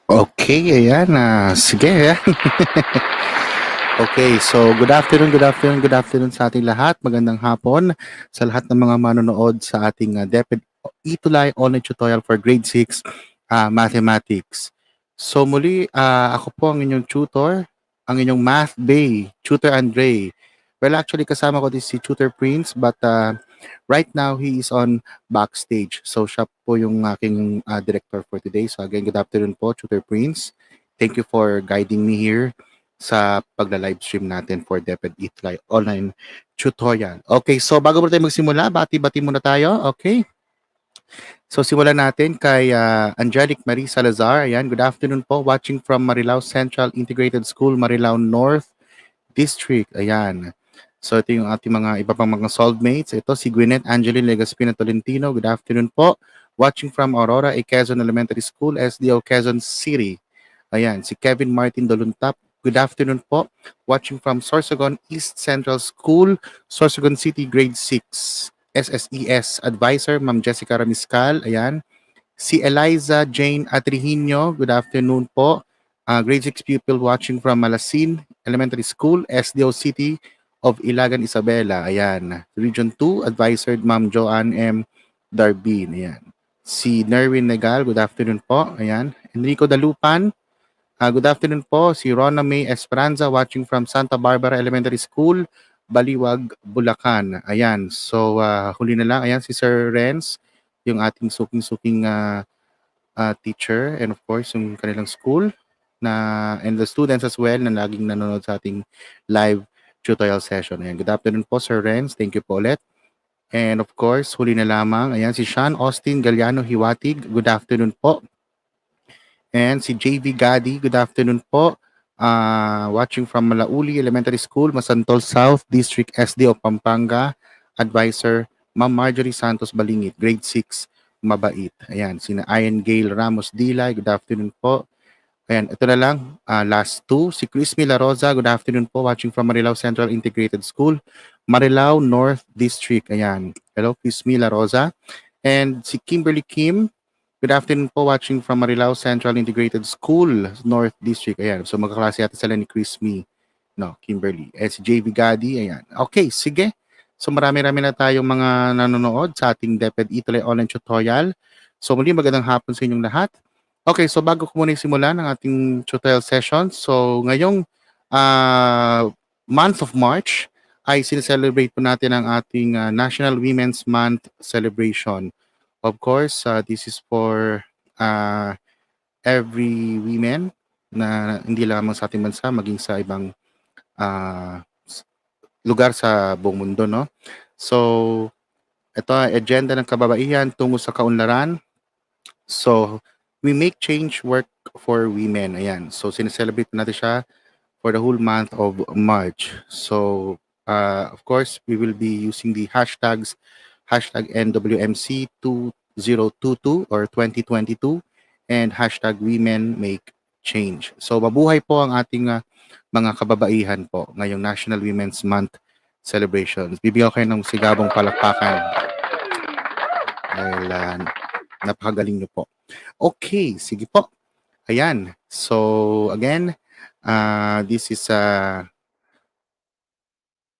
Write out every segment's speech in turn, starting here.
Okay, ayan, sige, ayan. Okay, so good afternoon sa ating lahat. Magandang hapon sa lahat ng mga manonood sa ating DepEd Itulay Online Tutorial for Grade 6 Mathematics. So muli, ako po ang inyong tutor, ang inyong Math Bay, Tutor Andre. Well, actually, kasama ko din si Tutor Prince, but right now, he is on backstage. So siya po yung aking director for today. So again, good afternoon po, Tutor Prince. Thank you for guiding me here sa pagla-live stream natin for DepEd Itly online tutorial. Okay, so bago mo tayo magsimula, bati-bati muna tayo. Okay? So simulan natin kay Angelic Marie Salazar. Ayan, good afternoon po. Watching from Marilao Central Integrated School, Marilao North District. Ayan. So ito yung ating mga iba pang mga soulmates. Ito si Gwyneth Angeline Legaspina Tolentino. Good afternoon po. Watching from Aurora A. Quezon Elementary School, SDO Quezon City. Ayan, si Kevin Martin Doluntap. Good afternoon po. Watching from Sorsogon East Central School, Sorsogon City, Grade 6. SSES Advisor, Ma'am Jessica Ramiscal. Ayan. Si Eliza Jane Atrihino. Good afternoon po. Grade 6 pupil watching from Malasin Elementary School, SDO City of Ilagan, Isabela. Ayan. Region 2, Advisor, Ma'am Joanne M. Darbin. Ayan. Si Nerwin Negal. Good afternoon po. Ayan. Enrico Dalupan. Good afternoon po, si Rona May Esperanza watching from Santa Barbara Elementary School, Baliwag, Bulacan. Ayan, so huli na lang. Ayan, si Sir Renz, yung ating suking-suking teacher and of course yung kanilang school and the students as well na laging nanonood sa ating live tutorial session. Ayan, good afternoon po Sir Renz, thank you po ulit. And of course, huli na lamang, ayan si Sean Austin Galliano Hiwatig, good afternoon po. And si JV Gadi, good afternoon po. Watching from Malauli Elementary School, Masantol South District SD of Pampanga. Advisor, Ma'am Marjorie Santos Balingit, grade 6, mabait. Ayan, sina Ian Gale Ramos Dilay, good afternoon po. Ayan, ito na lang, last two. Si Chris Mila Rosa, good afternoon po, watching from Marilao Central Integrated School, Marilao North District. Ayan, hello, Chris Mila Rosa. And si Kimberly Kim, good afternoon po, watching from Marilao Central Integrated School, North District. Ayan, so magkaklase yata sila ni Chris Me, no, Kimberly. And si JV Gadi, ayan. Okay, sige. So marami-rami na tayong mga nanonood sa ating DepEd Itulay online tutorial. So muli magandang hapon sa inyong lahat. Okay, so bago ko muna simulan ang ating tutorial session, so ngayong month of March ay sineselebrate po natin ang ating National Women's Month celebration. Of course, this is for every women na hindi lamang sa ating bansa, maging sa ibang lugar sa buong mundo, no? So, ito ang agenda ng kababaihan tungo sa kaunlaran. So, we make change work for women. Ayan. So, sineselebrate natin siya for the whole month of March. So, of course, we will be using the hashtags, hashtag NWMC2022 or 2022 and hashtag Women Make Change. So, mabuhay po ang ating mga kababaihan po ngayong National Women's Month celebrations. Bibigyan ko kayo ng sigabong palakpakan. Dahil napakagaling niyo po. Okay, sige po. Ayan. So, again, this is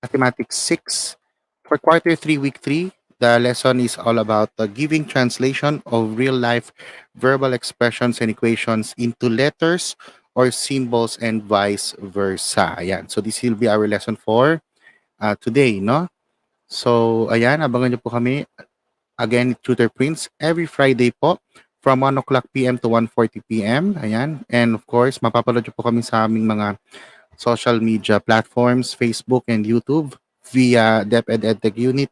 Mathematics 6 for quarter 3, week 3. The lesson is all about the giving translation of real-life verbal expressions and equations into letters or symbols and vice versa. Ayan. So, this will be our lesson for today, no? So, ayan, abangan niyo po kami. Again, Tutor Prince, every Friday po from 1 o'clock p.m. to 1:40 p.m. Ayan. And of course, mapapanood niyo po kami sa aming mga social media platforms, Facebook and YouTube via DepEd EdTech Unit,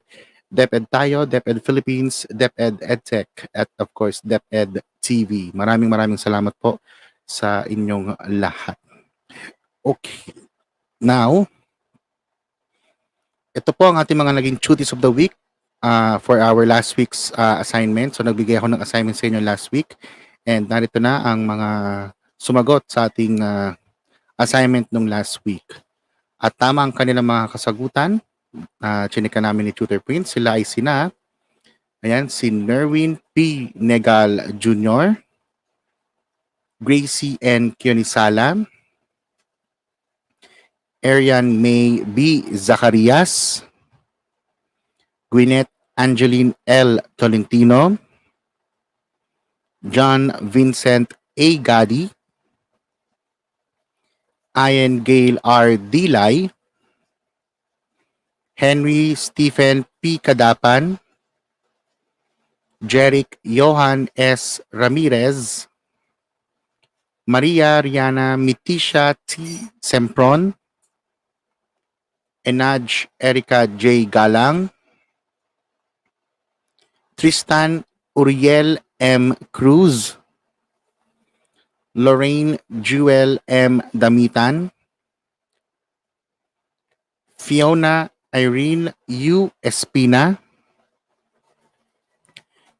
DepEd Tayo, DepEd Philippines, DepEd EdTech, at of course, DepEd TV. Maraming salamat po sa inyong lahat. Okay. Now, ito po ang ating mga naging duties of the week. For our last week's assignment. So nagbigay ako ng assignment sa inyo last week and narito na ang mga sumagot sa ating assignment nung last week. At tama ang kanilang mga kasagutan. Chinika namin ni Tutor Prince. Sila ay sina, ayan, si Nerwin P. Negal Jr., Gracie N. Kionisala, Arian May B. Zacarias, Gwyneth Angeline L. Tolentino, John Vincent A. Gadi, Ian Gale R. Dilay, Henry Stephen P. Kadapan, Jeric Johan S. Ramirez, Maria Riana Mitisha T. Sempron, Enaj Erica J. Galang, Tristan Uriel M. Cruz, Lorraine Jewel M. Damitan, Fiona Irene U. Espina,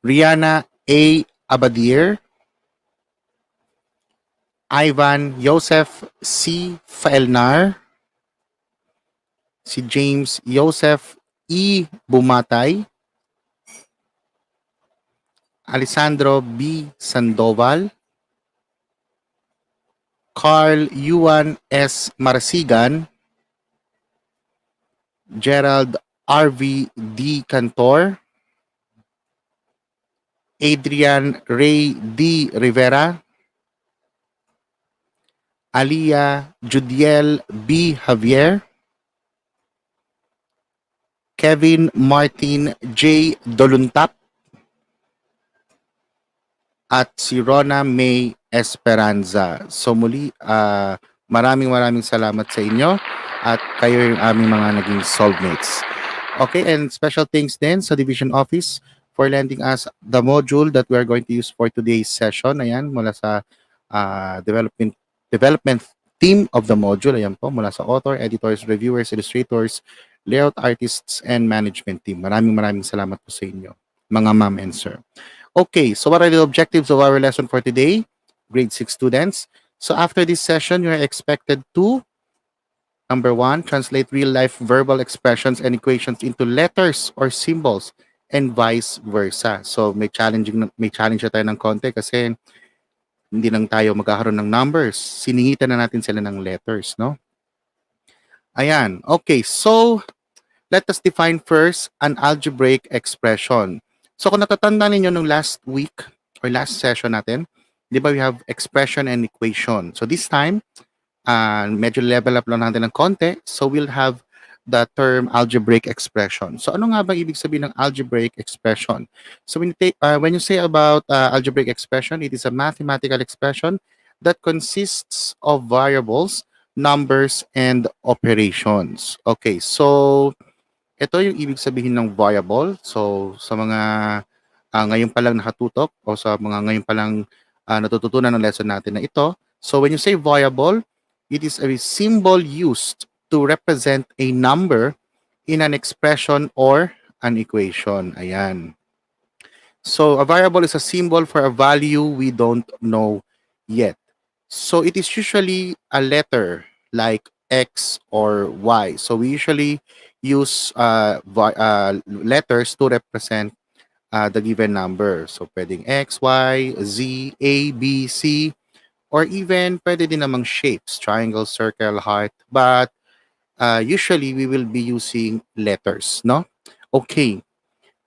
Rihanna A. Abadir, Ivan Joseph C. Faelnar, si James Joseph E. Bumatay, Alessandro B. Sandoval, Carl Yuan S. Marasigan, Gerald R.V. D. Cantor, Adrian Ray D. Rivera, Alia Judiel B. Javier, Kevin Martin J. Doluntap, at si Rona May Esperanza. So muli, maraming salamat sa inyo at kayo yung aming mga naging soulmates. Okay, and special thanks din sa Division Office for lending us the module that we are going to use for today's session. Ayan, mula sa development team of the module. Ayan po, mula sa author, editors, reviewers, illustrators, layout artists, and management team. Maraming salamat po sa inyo, mga ma'am and sir. Okay, so what are the objectives of our lesson for today? Grade 6 students. So after this session, you are expected to, number 1, translate real-life verbal expressions and equations into letters or symbols and vice versa. So may challenge na tayo ng konti kasi hindi lang tayo magkakaroon ng numbers. Siningitan na natin sila ng letters, no? Ayan. Okay, so let us define first an algebraic expression. So kung natatanda ninyo nung last week or last session natin, di ba we have expression and equation. So this time, medyo level up lang natin ng konti. So we'll have the term algebraic expression. So ano nga ba ibig sabihin ng algebraic expression? So when you say about algebraic expression, it is a mathematical expression that consists of variables, numbers, and operations. Okay, so ito yung ibig sabihin ng variable. So, sa mga ngayon pa lang nakatutok o sa mga ngayon pa lang natututunan ng lesson natin na ito. So, when you say variable, it is a symbol used to represent a number in an expression or an equation. Ayan. So, a variable is a symbol for a value we don't know yet. So, it is usually a letter like X or Y. So, we usually use letters to represent the given number. So, pwedeng X, Y, Z, A, B, C, or even pwede din namang shapes, triangle, circle, heart. But usually, we will be using letters, no? Okay.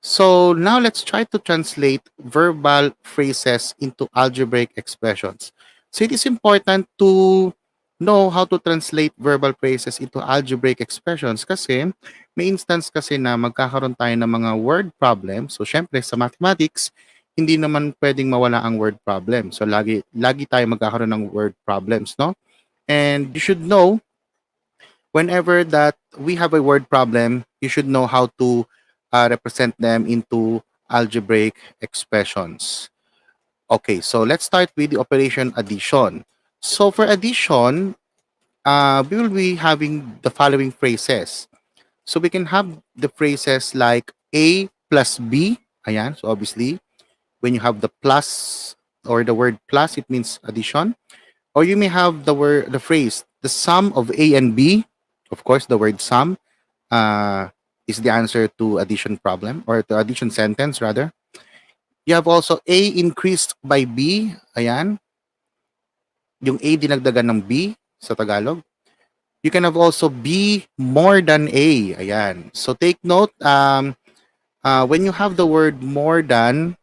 So, now let's try to translate verbal phrases into algebraic expressions. So, it is important to know how to translate verbal phrases into algebraic expressions kasi may instance kasi na magkakaroon tayo ng mga word problems. So, syempre, sa mathematics, hindi naman pwedeng mawala ang word problem. So, lagi tayo magkakaroon ng word problems, no? And you should know, whenever that we have a word problem, you should know how to represent them into algebraic expressions. Okay, so let's start with the operation addition. So for addition, we will be having the following phrases. So we can have the phrases like A plus B. Ayan, so obviously, when you have the plus or the word plus, it means addition. Or you may have the phrase, the sum of A and B. Of course, the word sum is the answer to addition problem or to addition sentence rather. You have also A increased by B. Ayan. yung A dinagdagan ng B sa Tagalog. You can have also B more than A. Ayan. So take note, when you have the word more than,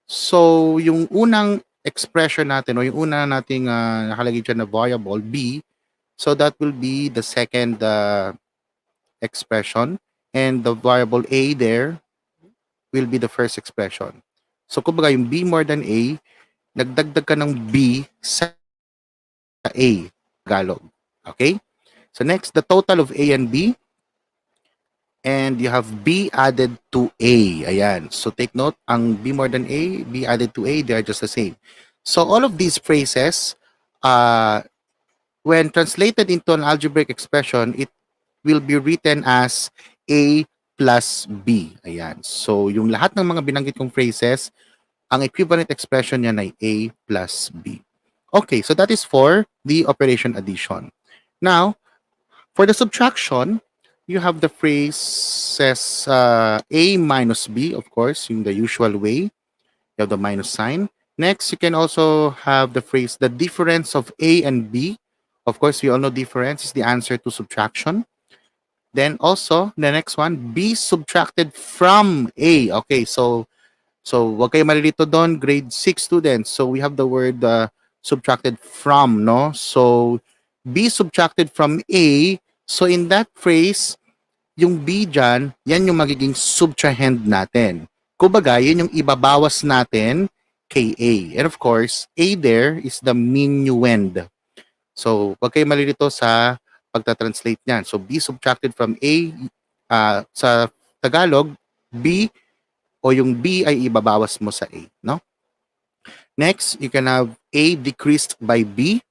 so yung unang expression natin o yung una nating nakalagay dyan na variable, B, so that will be the second expression, and the variable A there will be the first expression. So kumbaga yung B more than A, nagdagdag ka ng B sa A, Tagalog. Okay? So next, the total of A and B, and you have B added to A. Ayan. So take note, ang B more than A, B added to A, they are just the same. So all of these phrases, when translated into an algebraic expression, it will be written as A plus B. Ayan. So yung lahat ng mga binanggit kong phrases, ang equivalent expression niya ay A plus B. Okay, so that is for the operation addition. Now, for the subtraction, you have the phrases A minus B, of course, in the usual way. You have the minus sign. Next, you can also have the phrase the difference of A and B. Of course, we all know difference is the answer to subtraction. Then also, the next one, B subtracted from A. Okay, so wag kayo malilito doon, grade 6 students. So we have the word subtracted from, no? So B subtracted from A. So in that phrase, yung B dyan, yan yung magiging subtrahend natin. Kumbaga, yun yung ibabawas natin kay A. And of course, A there is the minuend. So, wag kayo malilito sa pagta-translate niyan. So, B subtracted from A, sa Tagalog, B o yung B ay ibabawas mo sa A, no? Next, you can have A decreased by B.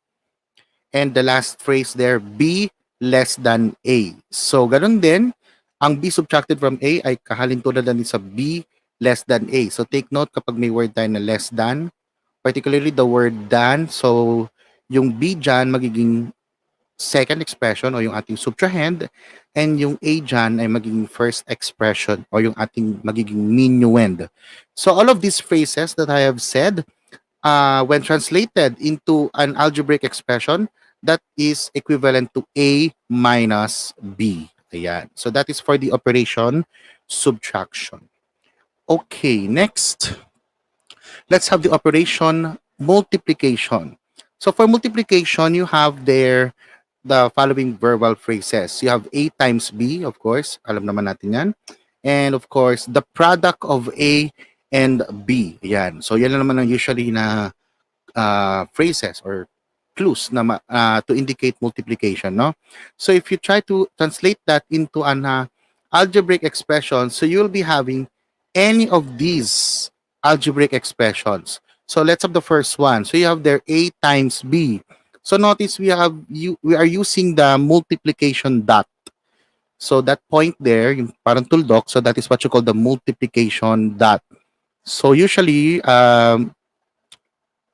And the last phrase there, B less than A. So, ganun din, ang B subtracted from A ay kahalintulad din sa B less than A. So, take note kapag may word tayo na less than, particularly the word than, so, yung B dyan magiging second expression o yung ating subtrahend, and yung A dyan ay magiging first expression o yung ating magiging minuend. So, all of these phrases that I have said, when translated into an algebraic expression, that is equivalent to A minus B. Ayan. So that is for the operation subtraction. Okay, next. Let's have the operation multiplication. So for multiplication, you have there the following verbal phrases. You have A times B, of course. Alam naman natin yan. And of course, the product of A and B. Ayan. So yan naman ang usually na phrases or clues na to indicate multiplication, no? So if you try to translate that into an algebraic expression, so you'll be having any of these algebraic expressions. So let's have the first one. So you have there A times B. So notice we are using the multiplication dot. So that point there, yung parang tuldok, so that is what you call the multiplication dot. So usually,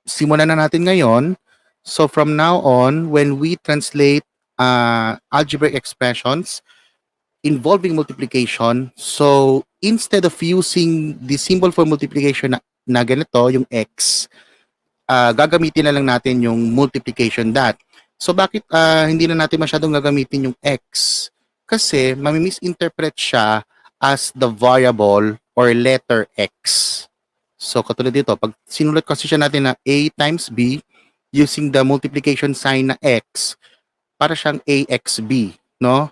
simulan na natin ngayon. So from now on, when we translate algebraic expressions involving multiplication, so instead of using the symbol for multiplication na ganito, yung X, gagamitin na lang natin yung multiplication dot. So bakit hindi na natin masyadong gagamitin yung X? Kasi mami-misinterpret siya as the variable or letter X. So katulad dito, pag sinulat kasi siya natin na A times B, using the multiplication sign na X, para siyang AXB, no?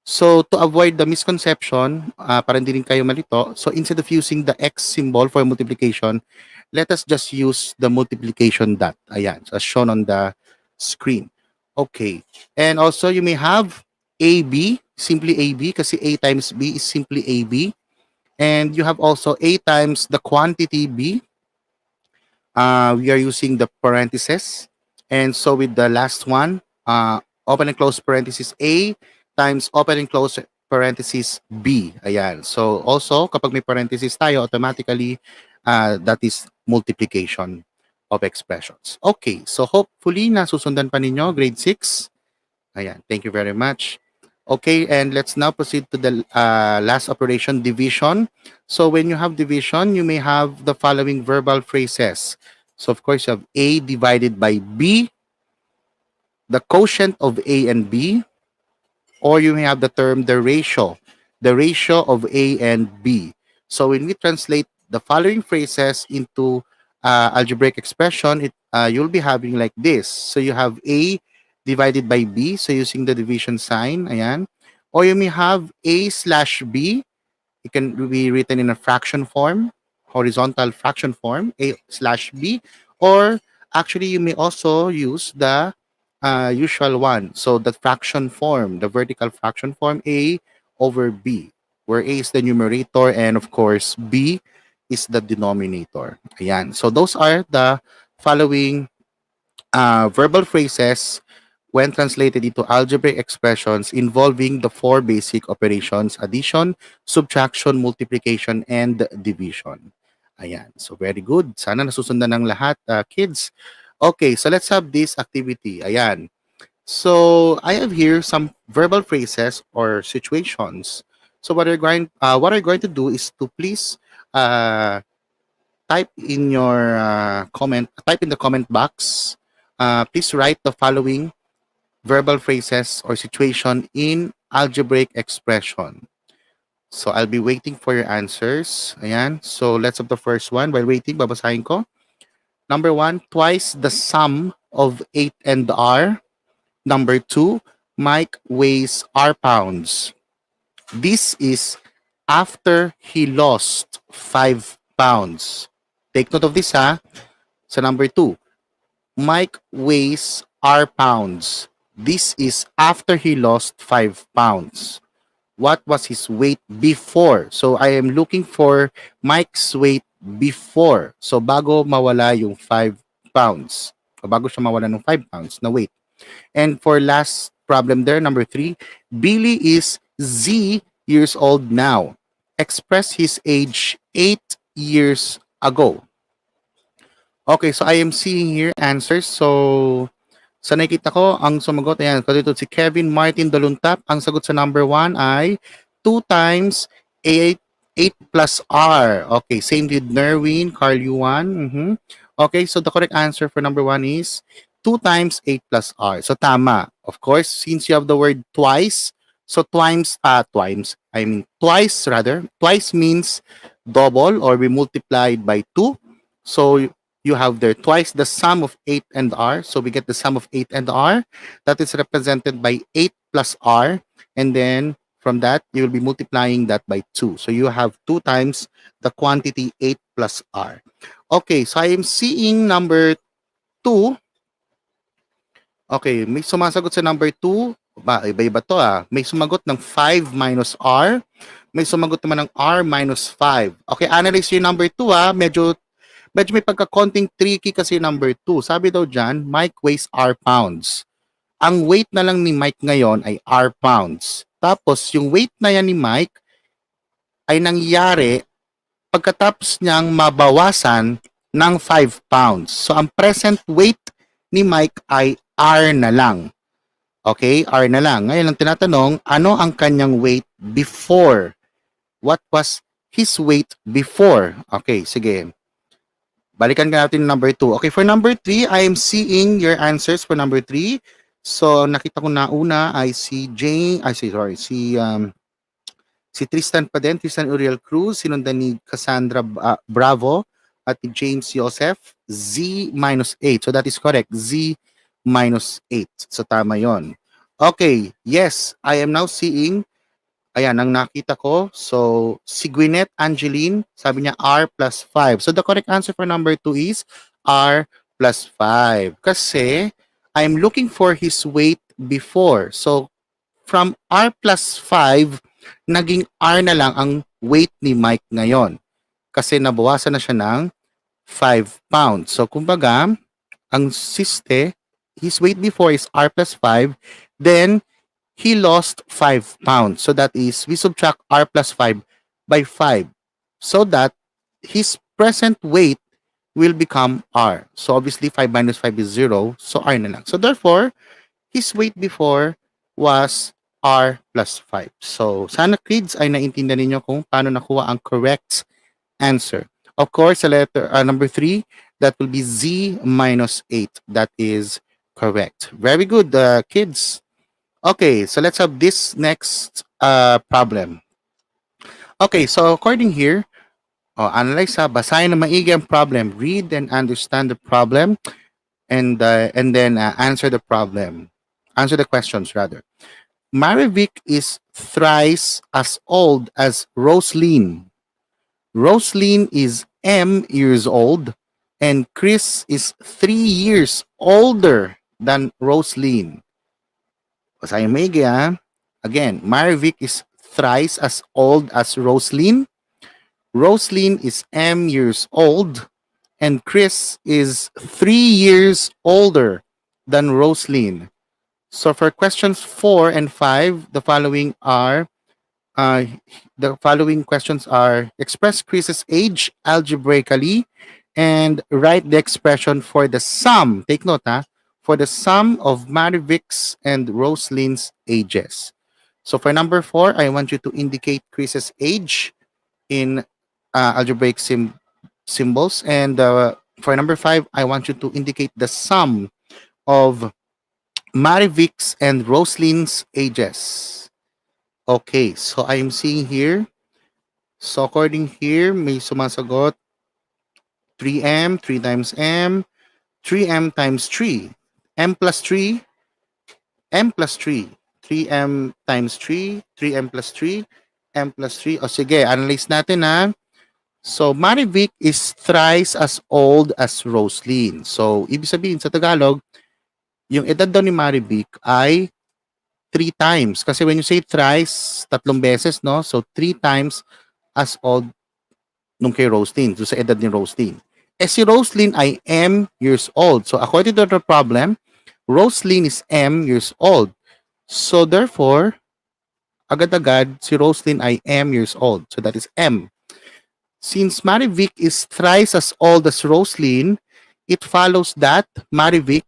So, to avoid the misconception, para hindi rin kayo malito, so instead of using the X symbol for multiplication, let us just use the multiplication dot. Ayan, so as shown on the screen. Okay. And also, you may have AB, simply AB, kasi A times B is simply AB. And you have also A times the quantity B. We are using the parentheses. And so with the last one, open and close parenthesis A times open and close parenthesis B. Ayan. So also, kapag may parenthesis tayo, automatically, that is multiplication of expressions. Okay. So hopefully, nasusundan pa ninyo, grade 6. Ayan. Thank you very much. Okay, and let's now proceed to the last operation, division. So when you have division, you may have the following verbal phrases. So of course, you have A divided by B. the quotient of A and B, or you may have the term the ratio of A and B. So when we translate the following phrases into algebraic expression, you'll be having like this. So you have A divided by B, so using the division sign, ayan. Or you may have A slash B. It can be written in a fraction form, horizontal fraction form, A slash B, or actually you may also use the usual one. So the fraction form, the vertical fraction form, A over B, where A is the numerator and of course B is the denominator. Ayan. So those are the following verbal phrases when translated into algebraic expressions involving the four basic operations: addition, subtraction, multiplication, and division. Ayan. So very good. Sana nasusundan ng lahat, kids. Okay, so let's have this activity. Ayan. So I have here some verbal phrases or situations. So what I'm going to do is to please type in your type in the comment box. Please write the following verbal phrases or situation in algebraic expression. So I'll be waiting for your answers. Ayan. So let's have the first one. While waiting, babasahin ko. Number 1, twice the sum of 8 and R. Number 2, Mike weighs R pounds. This is after he lost 5 pounds. Take note of this, ha. So number 2, Mike weighs R pounds. This is after he lost 5 pounds. What was his weight before? So I am looking for Mike's weight before. So bago mawala yung 5 pounds. O bago siya mawala ng 5 pounds na weight. And for last problem there, number 3, Billy is Z years old now. Express his age 8 years ago. Okay, so I am seeing here answers. So sa nakikita ko, ang sumagot, ayan, dito si Kevin Martin Daluntap. Ang sagot sa number 1 ay 2 times 8 plus R. Okay, same with Nerwin, Carl Yuan. Okay, so the correct answer for number 1 is 2 times 8 plus R. So tama. Of course, since you have the word twice, so twice means double or we multiplied by 2. So you have there twice the sum of 8 and R. So we get the sum of 8 and R. That is represented by 8 plus R. And then from that, you will be multiplying that by 2. So you have 2 times the quantity 8 plus R. Okay, so I am seeing number 2. Okay, may sumasagot sa number 2. Iba-iba to ah. May sumagot ng 5 minus R. May sumagot naman ng R minus 5. Okay, analyze yung number 2 ah. Medyo may pagka-konting tricky kasi number 2. Sabi daw dyan, Mike weighs R pounds. Ang weight na lang ni Mike ngayon ay R pounds. Tapos, yung weight na yan ni Mike ay nangyari pagkatapos niyang mabawasan ng 5 pounds. So, ang present weight ni Mike ay R na lang. Okay? R na lang. Ngayon, ang tinatanong, ano ang kanyang weight before? What was his weight before? Okay, sige. Balikan ka natin number 2. Okay, for number 3, I am seeing your answers for number 3. So, nakita ko na una ay si Tristan pa din, Tristan Uriel Cruz, sinundan ni Cassandra Bravo at ni James Joseph, Z minus 8. So, that is correct, Z minus 8. So, tama yon. Okay, yes, I am now seeing, ayan, ang nakita ko. So, si Gwyneth Angeline, sabi niya R plus 5. So, the correct answer for number 2 is R plus 5. Kasi, I'm looking for his weight before. So, from R plus 5, naging R na lang ang weight ni Mike ngayon. Kasi nabawasan na siya ng 5 pounds. So, kumbaga, ang his weight before is R plus 5. Then, he lost 5 pounds. So that is, we subtract R plus 5 by 5. So that his present weight will become R. So obviously, 5 minus 5 is 0. So R na lang. So therefore, his weight before was R plus 5. So sana kids ay naintindihan ninyo kung paano nakuha ang correct answer. Of course, sa letter number 3, that will be Z minus 8. That is Correct. Very good, kids. Okay, so let's have this next problem. Okay, so according here, analyze basahin na maigi ang problem, read and understand the problem, and then answer the problem. Answer the questions rather. Marivic is thrice as old as Roslyn. Roslyn is M years old, and Chris is 3 years older than Roslyn. Basahin maigi ha. Again, Marivic is thrice as old as Roslyn. Roslyn is M years old, and Chris is 3 years older than Roslyn. So for questions 4 and 5, the following questions are: express Chris's age algebraically and write the expression for the sum. Take note, for the sum of Marivic's and Roslyn's ages. So for number 4, I want you to indicate Chris's age in algebraic symbols, and for number 5, I want you to indicate the sum of Marivic's and Roslyn's ages. Okay, so I'm seeing here. So according here, may sumasagot 3m, 3 times m, 3m times 3, m plus 3, m plus 3, 3m times 3, 3m plus 3, m plus 3. O sige, analyze natin ha. So Marivic is thrice as old as Roslyn. So ibig sabihin sa Tagalog, yung edad daw ni Marivic ay 3 times. Kasi when you say thrice, 3 beses, no? So 3 times as old nung kay Roslyn. So sa edad ni Roslyn. Eh si Roslyn ay M years old. So according to the problem, Roslyn is M years old. So therefore, agad-agad, si Roslyn ay M years old. So that is M. Since Marivic is thrice as old as Roslyn, it follows that Marivic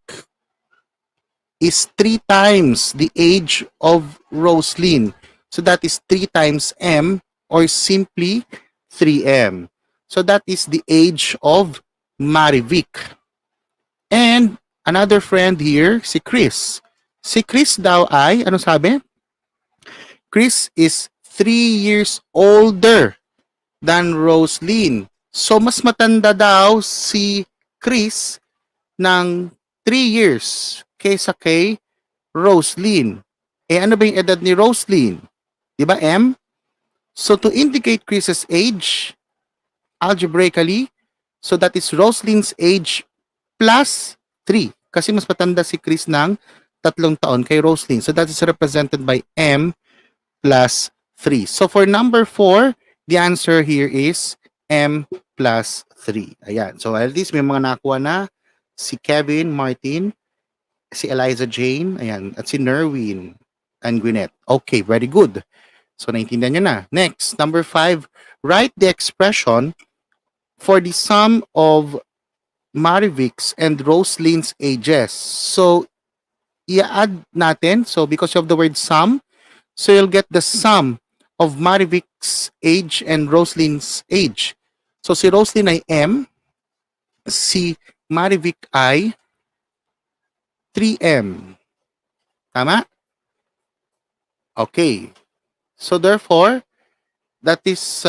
is 3 times the age of Roslyn. So that is 3 times M, or simply 3M. So that is the age of Marivic. And another friend here, si Chris. Si Chris daw ay, ano sabi? Chris is 3 years older than Roslyn. So mas matanda daw si Chris ng 3 years kaysa kay Roslyn. Eh ano ba yung edad ni Roslyn? Di ba M? So to indicate Chris's age, algebraically, so that is Roslyn's age plus 3. Kasi mas matanda si Chris ng 3 taon kay Roslyn. So that is represented by M plus 3. So for number 4, the answer here is M plus 3. Ayan. So at least may mga nakuha na si Kevin, Martin, si Eliza Jane, ayan, at si Nerwin and Gwyneth. Okay, very good. So naintindihan nyo na. Next, number 5, write the expression for the sum of Marivic's and Roslyn's ages. So i-add natin. So because of the word sum, so you'll get the sum of Marivic's age and Roslyn's age. So si Roslyn ay M, si Marivic ay 3M. Tama? Okay. So therefore, that is,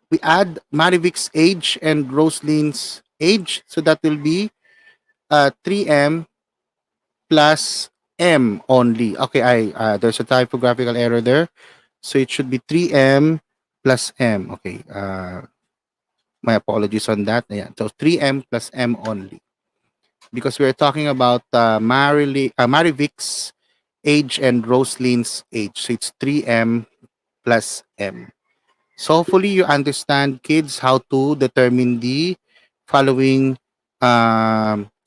we add Marivic's age and Roslyn's age. So that will be 3M plus M only. Okay, there's a typographical error there. So it should be 3M plus M. Okay, my apologies on that. Ayan. So 3M plus M only. Because we're talking about Marivic's age and Roslyn's age. So it's 3M plus M. So hopefully you understand, kids, how to determine the following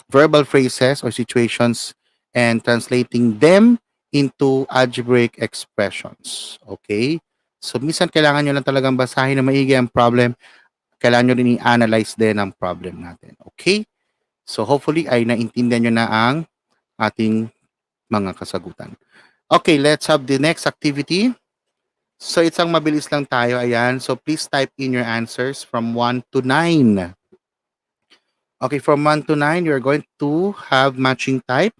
verbal phrases or situations and translating them into algebraic expressions. Okay? So minsan kailangan nyo lang talagang basahin na maigi ang problem. Kailangan nyo rin i-analyze din ang problem natin. Okay? So hopefully ay naintindihan nyo na ang ating mga kasagutan. Okay, let's have the next activity. So isang mabilis lang tayo. Ayan. So please type in your answers from 1 to 9. Okay, from 1 to 9, you're going to have matching type.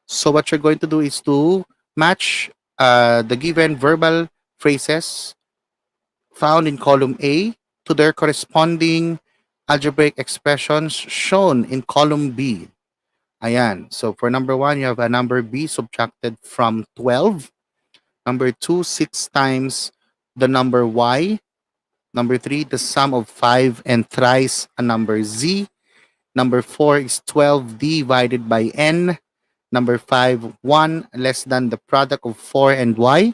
So what you're going to do is to match the given verbal phrases found in column A to their corresponding algebraic expressions shown in column B. Ayan. So for number 1, you have a number B subtracted from 12. Number 2, 6 times the number Y. Number 3, the sum of 5 and thrice a number Z. Number 4 is 12 divided by N. Number 5, 1 less than the product of 4 and Y.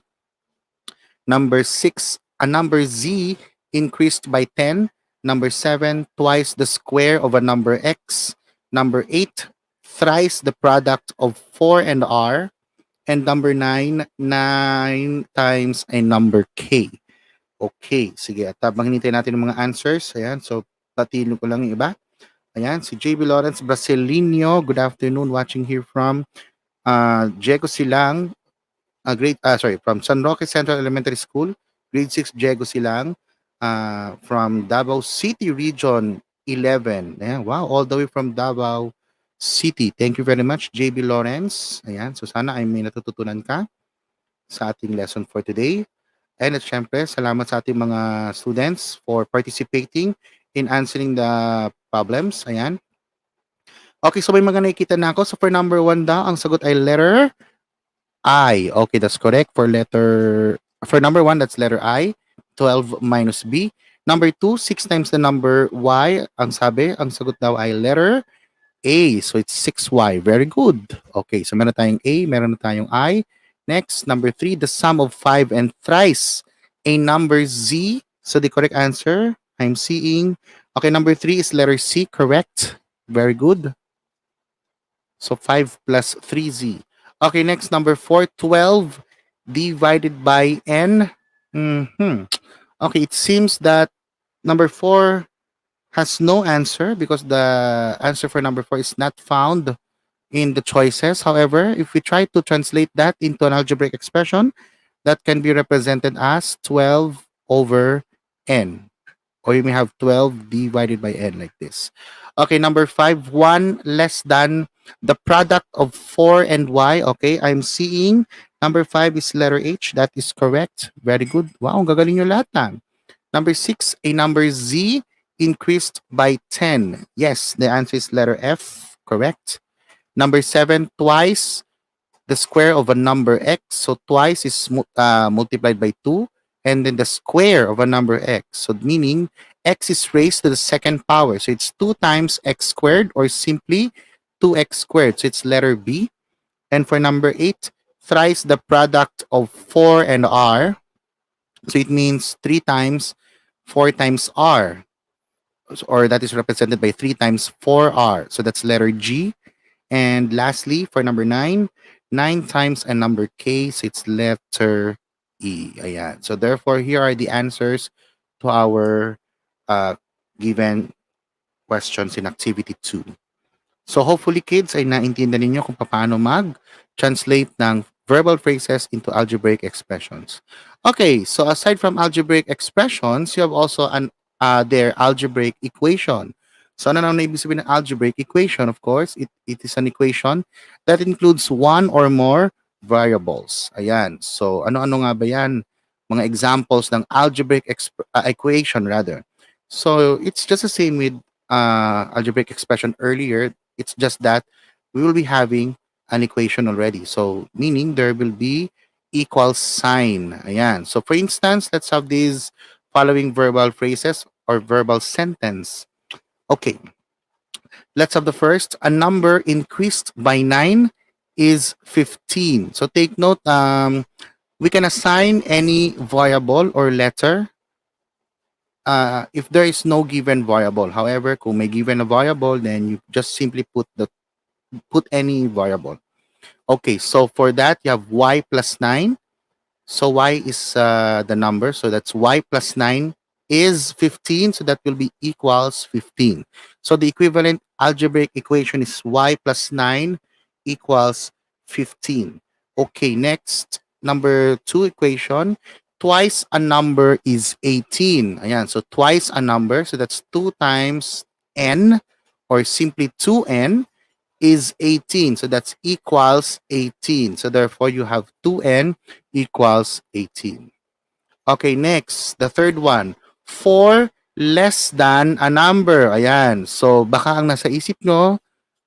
Number 6, a number Z increased by 10. Number 7, twice the square of a number X. Number 8, thrice the product of 4 and R. And number 9, 9 times a number K. Okay, sige. At habang hinintay natin ang mga answers, ayan, so patilo ko lang yung iba. Ayan, si JB Lawrence Brasilino, good afternoon, watching here from Diego Silang, from San Roque Central Elementary School, grade 6, Diego Silang, from Davao City Region 11. Ayan, wow, all the way from Davao City. Thank you very much, JB Lawrence. Ayan, so sana ay may natututunan ka sa ating lesson for today. And at syempre, salamat sa ating mga students for participating in answering the problems. Ayan. Okay, so may mga nakikita na ako. So for number 1 daw, ang sagot ay letter I. Okay, that's correct. For number 1, that's letter I. 12 minus B. Number 2, 6 times the number Y. Ang sagot daw ay letter A. So it's 6Y. Very good. Okay, so meron tayong A, meron na tayong I. Next, number 3, the sum of 5 and thrice a number Z. So the correct answer, I'm seeing. Okay, number 3 is letter C, correct. Very good. So 5 plus 3Z. Okay, next, number 4, 12 divided by N. Okay, it seems that number 4 has no answer because the answer for number 4 is not found in the choices. However, if we try to translate that into an algebraic expression, that can be represented as 12 over n. Or you may have 12 divided by n like this. Okay, number 5, 1 less than the product of 4 and y. Okay, I'm seeing number 5 is letter H. That is correct. Very good. Wow, gagaling nyo lahat na. Number 6, a number Z increased by 10. Yes, the answer is letter F. Correct. Number 7, twice the square of a number x. So twice is multiplied by 2. And then the square of a number x. So meaning x is raised to the second power. So it's 2 times x squared or simply 2x squared. So it's letter B. And for number 8, thrice the product of 4 and r. So it means 3 times 4 times r. Or that is represented by 3 times 4r. So that's letter G. And lastly, for number 9, 9 times a number K, so it's letter E. Ayan. So therefore, here are the answers to our given questions in activity 2. So hopefully, kids, ay naintindihan ninyo kung paano mag-translate ng verbal phrases into algebraic expressions. Okay, so aside from algebraic expressions, you have also their algebraic equation. So ano nang ibig sabihin ng algebraic equation? Of course, it is an equation that includes one or more variables. Ayan. So ano-ano nga ba yan? Mga examples ng algebraic equation rather. So it's just the same with algebraic expression earlier. It's just that we will be having an equation already. So meaning there will be equal sign. Ayan. So for instance, let's have these following verbal phrases or verbal sentence. Okay, let's have the first. A number increased by 9 is 15. So take note, we can assign any variable or letter if there is no given variable. However, kung may given a variable, then you just simply put any variable. Okay, so for that, you have y plus 9. So y is the number, so that's y plus 9 is 15, so that will be equals 15. So the equivalent algebraic equation is y plus 9 equals 15. Okay, next, number 2 equation, twice a number is 18. Ayan, so twice a number, so that's 2 times n, or simply 2n is 18. So that's equals 18. So therefore, you have 2n equals 18. Okay, next, the third one. 4 less than a number. Ayan. So baka ang nasa isip nyo,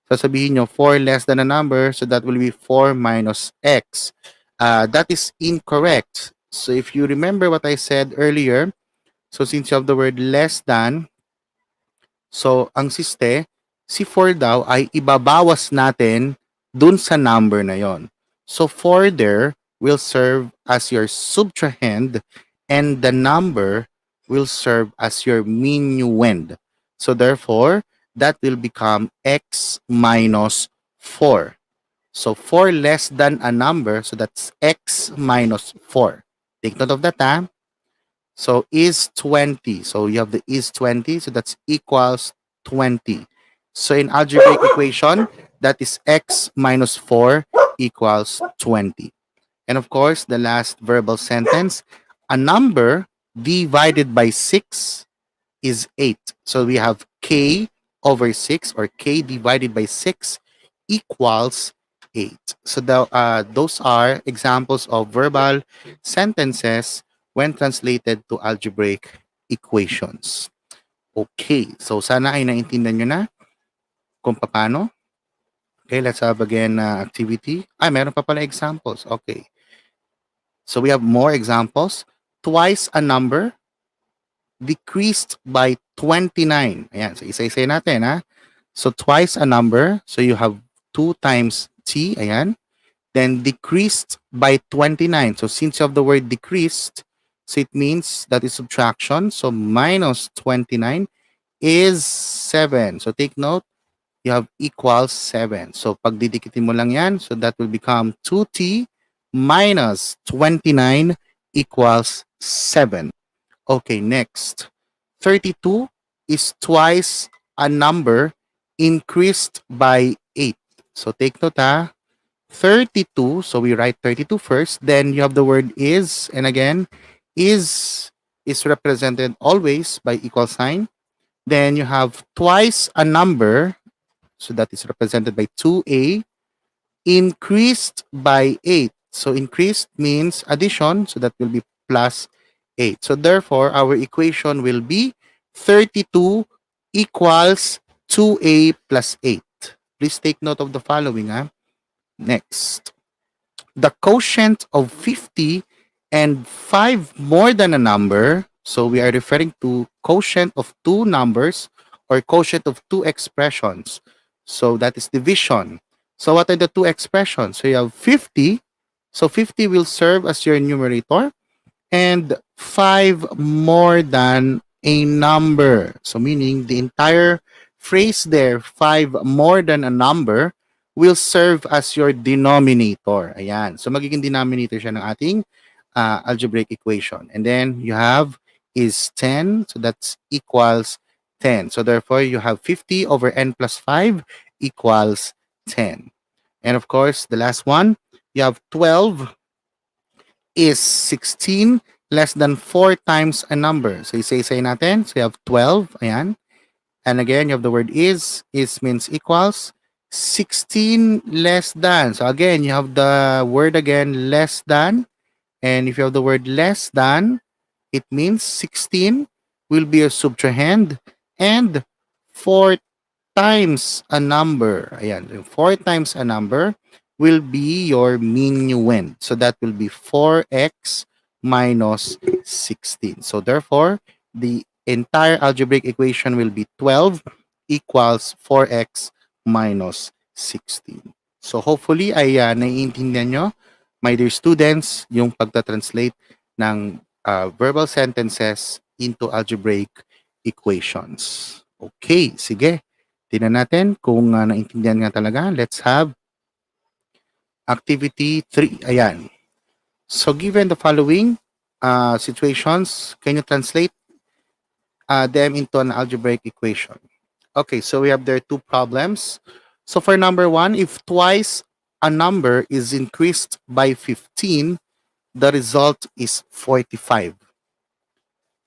sasabihin nyo 4 less than a number. So that will be 4 minus x. That is incorrect. So if you remember what I said earlier, so since you have the word less than, so ang siste, si 4 daw ay ibabawas natin dun sa number na yon. So 4 there will serve as your subtrahend and the number will serve as your minuend. So therefore, that will become x minus 4. So 4 less than a number, so that's x minus 4. Take note of that, ha? So is 20. So you have the is 20. So that's equals 20. So in algebraic equation, that is x minus 4 equals 20. And of course, the last verbal sentence, a number divided by 6 is 8. So we have k over 6 or k divided by 6 equals 8. So those are examples of verbal sentences when translated to algebraic equations. Okay, so sana ay naintindihan nyo na kung paano. Okay, let's have again activity. Meron pa pala examples. Okay. So we have more examples. Twice a number decreased by 29. Ayan, so isa-isa natin, ha? So twice a number, so you have 2 times t, ayan. Then decreased by 29. So since you have the word decreased, so it means that is subtraction. So minus 29 is 7. So take note, you have equals 7. So pag didikitin mo lang yan, so that will become 2t minus 29 equals 7. Okay, next. 32 is twice a number increased by 8. So take note, ha? 32, so we write 32 first, then you have the word is, and again, is represented always by equal sign. Then you have twice a number, so that is represented by 2a, increased by 8. So increased means addition, so that will be plus 8. So therefore, our equation will be 32 equals 2a plus 8. Please take note of the following. Next. The quotient of 50 and 5 more than a number. So we are referring to quotient of two numbers or quotient of two expressions. So that is division. So what are the two expressions? So you have 50. So 50 will serve as your numerator and 5 more than a number. So meaning the entire phrase there, 5 more than a number, will serve as your denominator. Ayan. So magiging denominator siya ng ating algebraic equation. And then you have is 10. So that's equals 10. So therefore, you have 50 over n plus 5 equals 10. And of course, the last one, you have 12 is 16 less than 4 times a number. So isa-isay natin. So you have 12. Ayan. And again, you have the word is means equals. 16 less than. So again, you have the word again, less than. And if you have the word less than, it means 16 will be a subtrahend and 4 times a number. Ayan, 4 times a number will be your minuend. So that will be 4x minus 16. So therefore, the entire algebraic equation will be 12 equals 4x minus 16. So hopefully ay naiintindihan nyo, my dear students, yung pagta-translate ng verbal sentences into algebraic equations. Okay, sige. Tingnan natin kung naintindihan nga talaga. Let's have activity 3. Ayan. So given the following situations, can you translate them into an algebraic equation? Okay, so we have there 2 problems. So for number 1, if twice a number is increased by 15, the result is 45.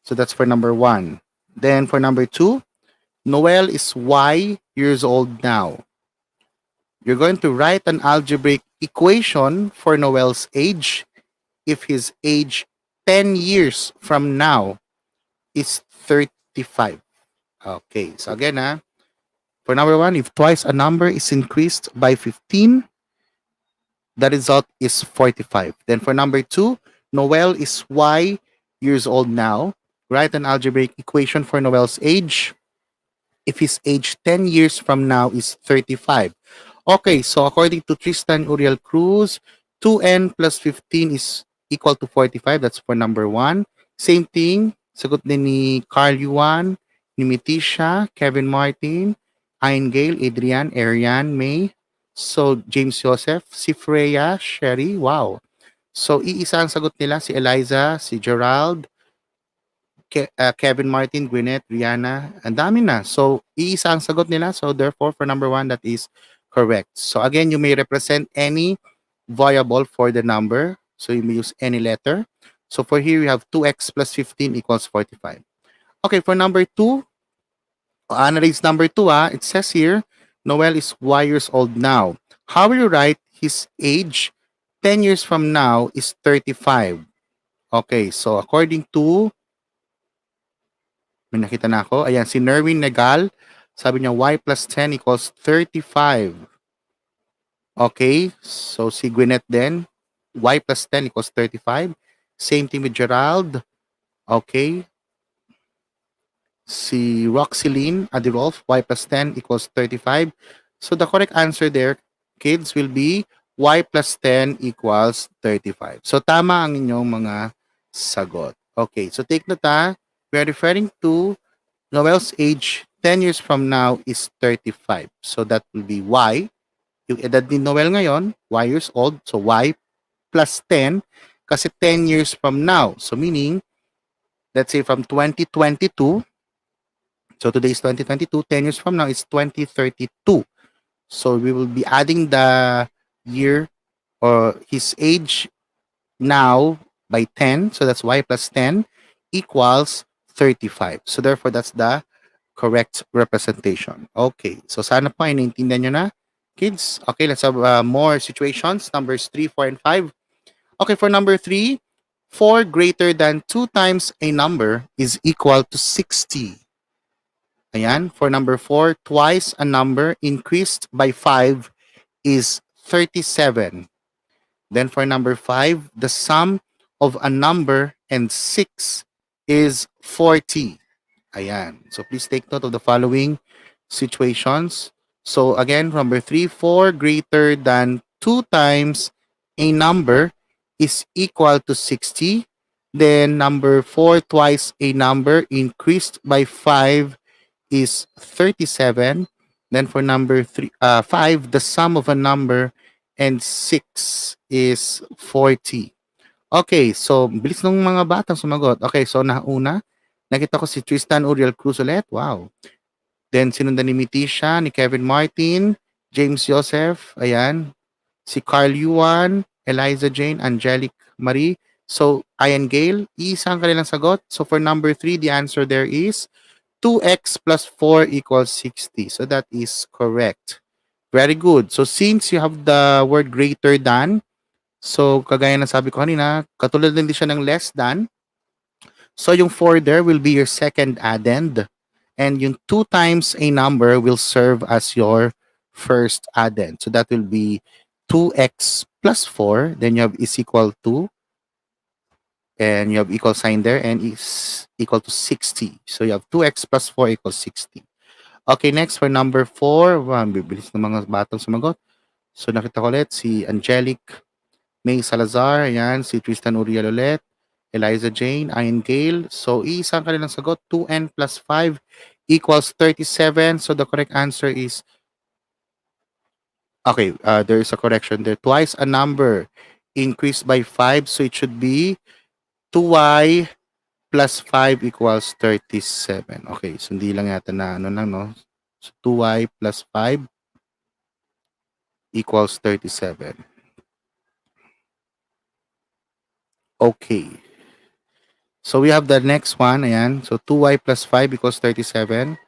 So that's for number 1. Then for number 2, Noel is y years old now. You're going to write an algebraic equation for Noel's age if his age 10 years from now is 35. Okay, so again, for number one, if twice a number is increased by 15, the result is 45. Then for number two, Noel is Y years old now. Write an algebraic equation for Noel's age if his age 10 years from now is 35. Okay, so according to Tristan Uriel Cruz, 2n plus 15 is equal to 45. That's for number one. Same thing, sagot din ni Carl Yuan, ni Mitisha, Kevin Martin, Ayn Gale, Adrian, Ariane, May. So, James Joseph, si Freya, Sherry, wow. So, iisa ang sagot nila, si Eliza, si Gerald, Kevin Martin, Gwyneth, Rihanna, ang dami na. So, iisa ang sagot nila. So, therefore, for number one, that is correct. So, again, you may represent any variable for the number. So, you may use any letter. So, for here, we have 2x plus 15 equals 45. Okay, for number two, analyze number two, it says here, Noel is Y years old now. How will you write his age 10 years from now is 35? Okay, so according to may nakita na ako. Ayan, si Nerwin Negal, sabi niya y plus 10 equals 35. Okay, so si Gwyneth din, y plus 10 equals 35. Same thing with Gerald. Okay. Si Roxeline Adirolf, y plus 10 equals 35. So the correct answer there, kids, will be y plus 10 equals 35. So tama ang inyong mga sagot. Okay, so take note we are referring to Noel's age 10 years from now is 35. So that will be y. Yung edad ni Noel ngayon, y years old. So y plus 10 kasi 10 years from now. So meaning, let's say from 2022, so today is 2022, 10 years from now is 2032. So we will be adding the year or his age now by 10. So that's y plus 10 equals 35. So therefore, that's the correct representation. Okay. So sana po ay naintindihan nyo na, kids. Okay, let's have more situations. Numbers 3, 4, and 5. Okay, for number 3, 4 greater than 2 times a number is equal to 60. Ayan. For number 4, twice a number increased by 5 is 37. Then for number 5, the sum of a number and 6 is 40. Ayan. So please take note of the following situations. So again, number 3, 4 greater than 2 times a number is equal to 60. Then number 4, twice a number increased by 5 is 37. Then for number 5, the sum of a number and 6 is 40. Okay, so bilis ng mga batang sumagot. Okay, so nauna, nakita ko si Tristan Uriel Cruz ulit. Wow. Then sinundan ni Mitisha, ni Kevin Martin, James Joseph, ayan. Si Carl Yuan, Eliza Jane, Angelic Marie. So, Ayan Gale, isa ang kanilang sagot. So, for number 3, the answer there is 2x plus 4 equals 60. So, that is correct. Very good. So, since you have the word greater than, so, kagaya na sabi ko kanina, katulad din siya ng less than. So, yung 4 there will be your second addend. And yung 2 times a number will serve as your first addend. So, that will be 2x plus 4. Then you have is equal to, and you have equal sign there, and is equal to 60. So, you have 2x plus 4 equals 60. Okay, next for number 4. Wow, bibilis ng mga batang sumagot. So, nakita ko ulit si Angelic May Salazar, ayan, si Tristan Uriel ulit, Eliza Jane, Ayan Gale. So, isang kanilang sagot, 2n plus 5 equals 37. So, the correct answer is, okay, there is a correction there. Twice a number increased by 5. So, it should be 2y plus 5 equals 37. Okay, so hindi lang yata na ano lang, no? So, 2y plus 5 equals 37. Okay. So we have the next one, ayan. So 2y plus 5 equals 37.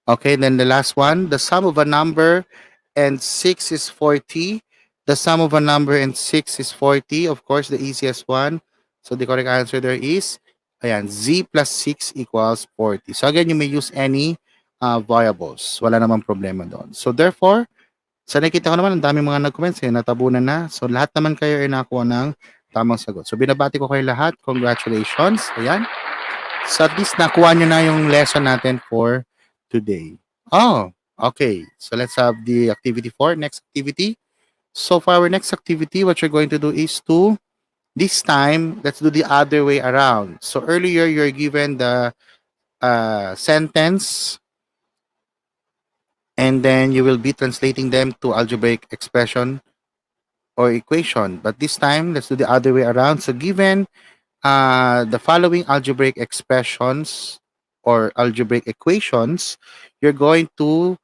Okay, then the last one, the sum of a number and 6 is 40. The sum of a number and 6 is 40. Of course, the easiest one. So the correct answer there is, ayan, z plus 6 equals 40. So again, you may use any variables. Wala namang problema doon. So therefore, sa nakita ko naman, ang daming mga nag-comments, natabunan na. So lahat naman kayo ay nakuha ng tamang sagot. So binabati ko kayo lahat. Congratulations. Ayan. So at least nakuha nyo na yung lesson natin for today. Oh, okay. So let's have the activity 4. Next activity. So for our next activity, what you're going to do is to, this time, let's do the other way around. So earlier, you're given the sentence, and then you will be translating them to algebraic expression or equation. But this time, let's do the other way around. So given the following algebraic expressions or algebraic equations, you're going to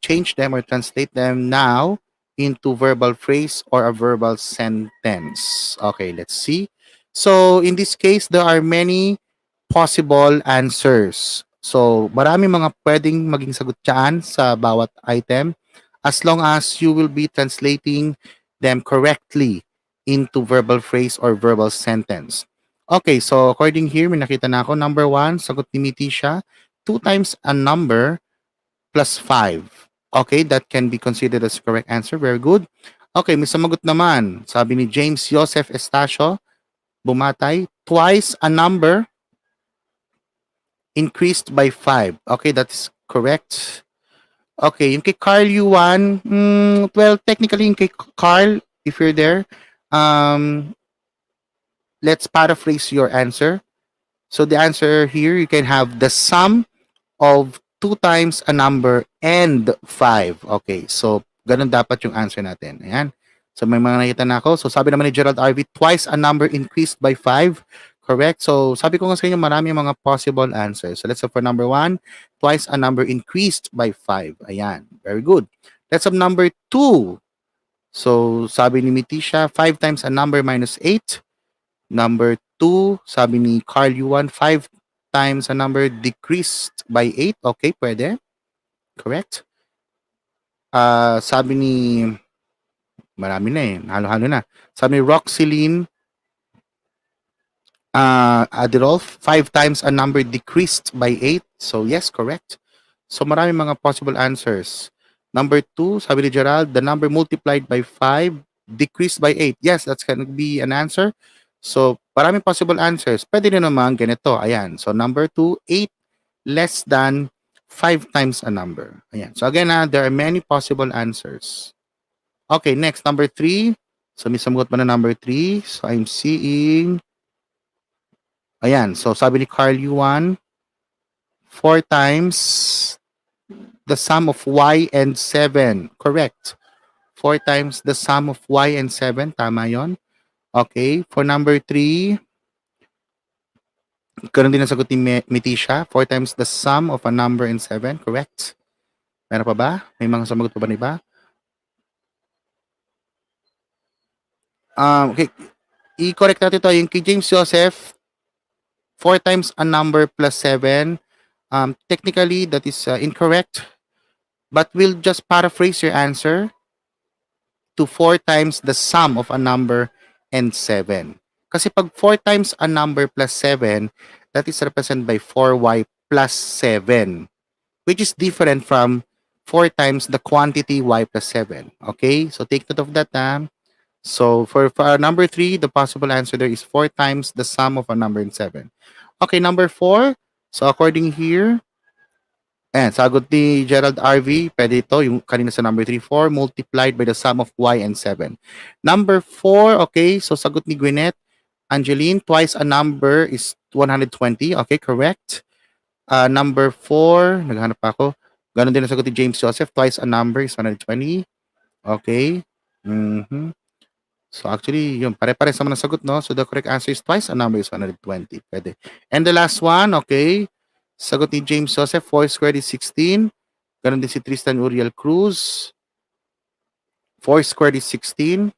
change them or translate them now into verbal phrase or a verbal sentence. Okay, let's see. So in this case, there are many possible answers. So marami mga pwedeng maging sagot dyan sa bawat item as long as you will be translating them correctly into verbal phrase or verbal sentence. Okay, so according here, may nakita na ako. Number 1, sagot ni Mitisha, 2 times a number plus 5. Okay, that can be considered as correct answer. Very good. Okay, may sumagot naman. Sabi ni James Joseph Estacio, bumatay, twice a number increased by 5. Okay, that's correct. Okay, yung kay Carl Yuan, well, technically yung kay Carl, if you're there, let's paraphrase your answer. So the answer here, you can have the sum of 2 times a number and 5. Okay, so ganun dapat yung answer natin. Ayan. So may mga nakita na ako. So sabi naman ni Gerald RV, twice a number increased by 5. Correct? So sabi ko nga sa inyo, marami mga possible answers. So let's have for number 1, twice a number increased by 5. Ayan. Very good. Let's have number 2. So sabi ni Mitisha, 5 times a number minus 8. Number 2, sabi ni Carl Yuan, 5 times a number decreased by 8. Okay, pwede. Correct. Sabi ni, marami na eh, halo-halo na. Sabi ni Roxeline Adirolf, 5 times a number decreased by 8. So yes, correct. So marami mga possible answers. Number 2, sabi ni Gerald, the number multiplied by 5 decreased by 8. Yes, that's going to be an answer. So maraming possible answers. Pwede rin naman ganito. Ayan. So number 2, 8 less than 5 times a number. Ayan. So again, there are many possible answers. Okay, next, number 3. So may samugot pa na number 3. So I'm seeing, ayan. So sabi ni Carl Yuan, 4 times the sum of y and 7. Correct. 4 times the sum of y and 7. Tama yon. Okay. For number 3, ganun din ang sagot ni Mitisha. 4 times the sum of a number and 7. Correct. Meron pa ba? May mga sumagot pa ba na iba? Okay. I-correct natin ito. Yung kay James Joseph, 4 times a number plus 7. Technically, that is incorrect. But we'll just paraphrase your answer to 4 times the sum of a number and 7. Kasi pag 4 times a number plus 7, that is represented by 4y plus 7, which is different from 4 times the quantity y plus 7. Okay? So take note of that. So for number 3, the possible answer there is 4 times the sum of a number and 7. Okay, number 4. So according here, and sagot ni Gerald RV, pwede ito, yung kanina sa number 3, 4 multiplied by the sum of y and 7. Number 4, okay, so sagot ni Gwyneth, Angeline, twice a number is 120. Okay, correct. Number 4, naghahanap pa ako. Ganon din ang sagot ni James Joseph, twice a number is 120. Okay. So actually, yun, pare-pare sa mga sagot, no? So the correct answer is twice a number is 120. Pwede. And the last one, okay. Sagot ni James Joseph, 4 squared is 16. Ganon din si Tristan Uriel Cruz. 4 squared is 16.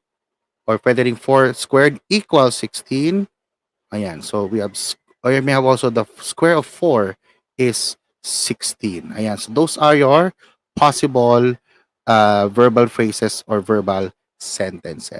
Or pwede rin 4 squared equals 16. Ayan. So we have, or you may have also the square of 4 is 16. Ayan. So those are your possible verbal phrases or verbal sentences.